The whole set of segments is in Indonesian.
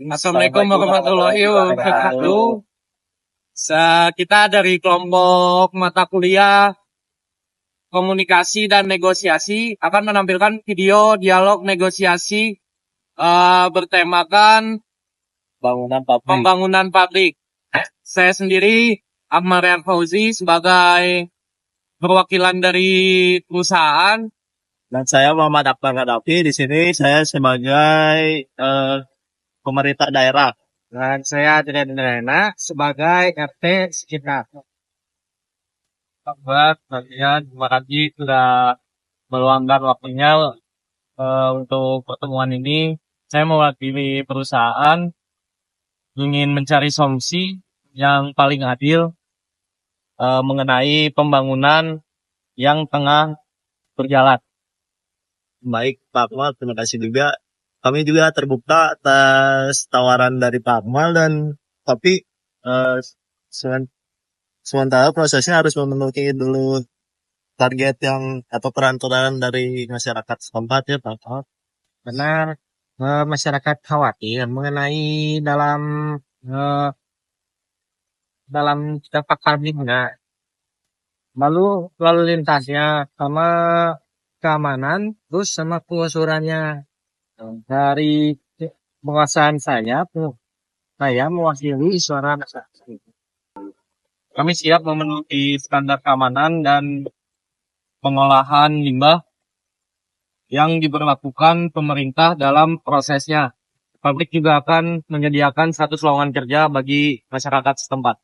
Assalamualaikum warahmatullahi wabarakatuh. Kita dari kelompok mata kuliah komunikasi dan negosiasi akan menampilkan video dialog negosiasi bertemakan pembangunan pabrik. Saya sendiri Ahmad Rian Fauzi sebagai perwakilan dari perusahaan. Dan saya Muhammad Akbar Gaddafi. Di sini saya sebagai pemerintah daerah. Dan saya Adrian Rena sebagai RT sekitar. Buat kalian, terima kasih sudah meluangkan waktunya untuk pertemuan ini. Saya mewakili perusahaan ingin mencari solusi yang paling adil mengenai pembangunan yang tengah berjalan. Baik Pak Akmal, terima kasih juga. Kami juga terbuka atas tawaran dari Pak Akmal tapi sementara prosesnya harus memenuhi dulu target yang atau peraturan dari masyarakat setempat ya Pak Akmal. Benar, masyarakat khawatir mengenai dalam kita pakarnya, lalu lintasnya sama keamanan, terus sama pengusurannya. Dari penguasaan saya mewakili suara masyarakat. Kami siap memenuhi standar keamanan dan pengolahan limbah yang diberlakukan pemerintah dalam prosesnya. Pabrik juga akan menyediakan 100 lowongan kerja bagi masyarakat setempat.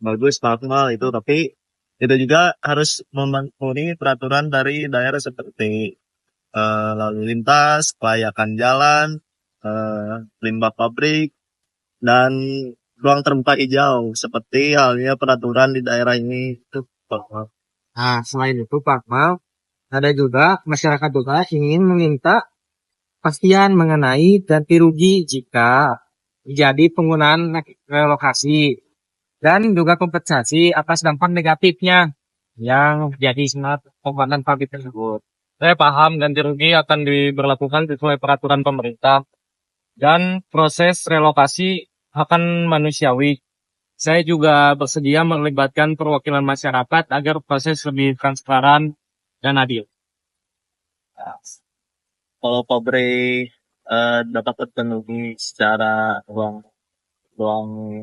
Bagus Pak Akmal itu, tapi itu juga harus memenuhi peraturan dari daerah seperti lalu lintas, kelayakan jalan, limbah pabrik, dan ruang terbuka hijau seperti halnya peraturan di daerah ini itu Pak Akmal. Nah, selain itu Pak Akmal, ada juga masyarakat juga ingin meminta kepastian mengenai ganti rugi jika terjadi penggunaan relokasi dan juga kompensasi atas dampak negatifnya yang terjadi saat pembangunan pabrik tersebut. Saya paham ganti rugi akan diberlakukan sesuai peraturan pemerintah dan proses relokasi akan manusiawi. Saya juga bersedia melibatkan perwakilan masyarakat agar proses lebih transparan dan adil. Kalau pabrik dapat terpenuhi secara ruang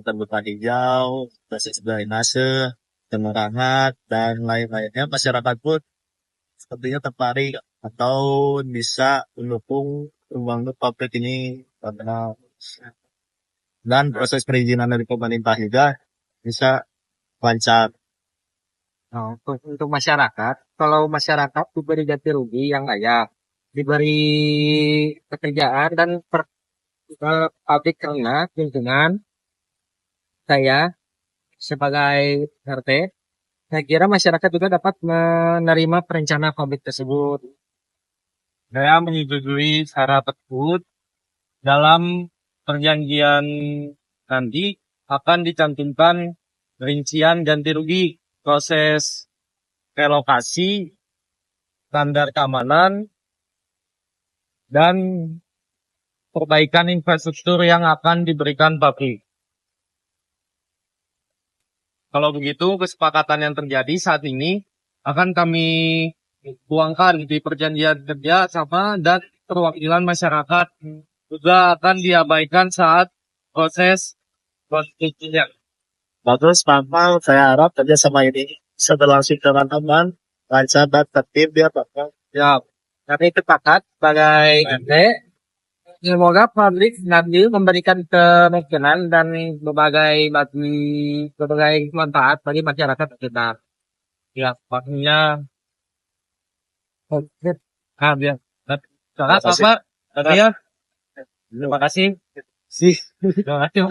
terbuka hijau, proses drainase, penerangan, dan lain-lainnya, masyarakat pun sepertinya tertarik atau bisa mendukung pembangunan pabrik ini karena dan proses perizinan dari pemerintah juga bisa lancar. Nah, untuk masyarakat, kalau masyarakat diberi ganti rugi yang layak, diberi pekerjaan dan pabrik ternak lingkungan, saya sebagai RT, saya kira masyarakat juga dapat menerima perencana pabrik tersebut. Saya menyetujui syarat tersebut. Dalam perjanjian nanti akan dicantumkan rincian ganti rugi, proses relokasi, standar keamanan, dan perbaikan infrastruktur yang akan diberikan pabrik. Kalau begitu, kesepakatan yang terjadi saat ini akan kami tuangkan di perjanjian kerja sama dan perwakilan masyarakat juga akan diabaikan saat proses konstitusinya. Bagus, Pak Akmal. Saya harap kerjasama ini bisa berlangsung dengan aman, lancar, dan tertib ya Pak Akmal. Ya, kami sepakat sebagai RT, semoga pabrik nanti memberikan kemungkinan dan berbagai manfaat bagi masyarakat sekitar. Ya, waktunya Ya. sangat Pak. Ya. Terima kasih. Terima kasih.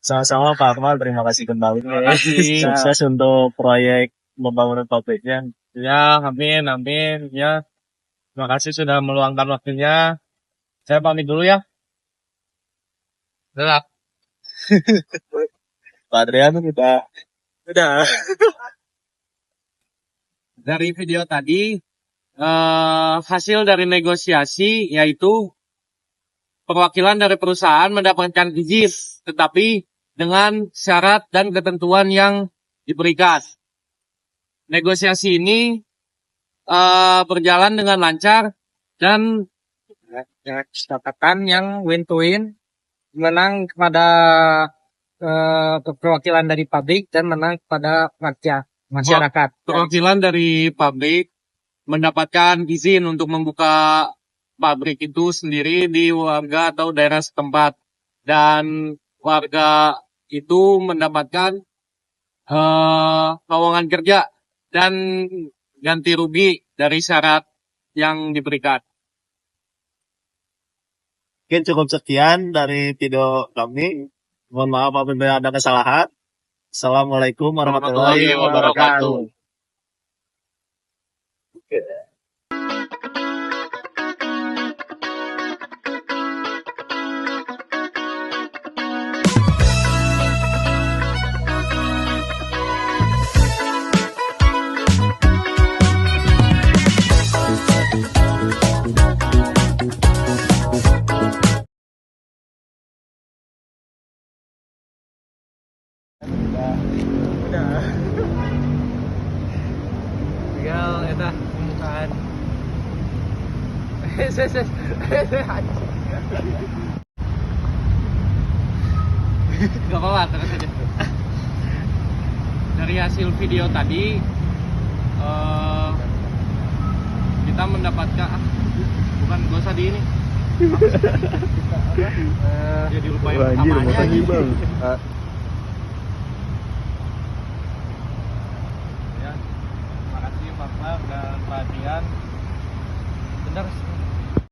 Sama-sama Pak Akmal, terima kasih kembali. Terima kasih. Sukses untuk proyek pembangunan pabriknya. Ya, amin, amin. Ya, terima kasih sudah meluangkan waktunya. Saya pamit dulu ya. Udah. Pak Adrian kita. Udah. Dari video tadi, hasil dari negosiasi yaitu perwakilan dari perusahaan mendapatkan izin, tetapi dengan syarat dan ketentuan yang diberikan. Negosiasi ini berjalan dengan lancar dan kesepakatan yang win to win, menang kepada perwakilan dari pabrik dan menang kepada masyarakat. Perwakilan dari pabrik mendapatkan izin untuk membuka pabrik itu sendiri di warga atau daerah setempat, dan warga itu mendapatkan lowongan kerja dan ganti rugi dari syarat yang diberikan. Mungkin cukup sekian dari video kami. Mohon maaf apabila ada kesalahan. Assalamualaikum warahmatullahi wabarakatuh. Tinggal eta pembukaan. Gak apa-apa, terus aja. Dari hasil video tadi kita mendapatkan bukan gak usah di ini. Jadi lupain namanya. Ya, makasih Pak dan perhatian. Bentar.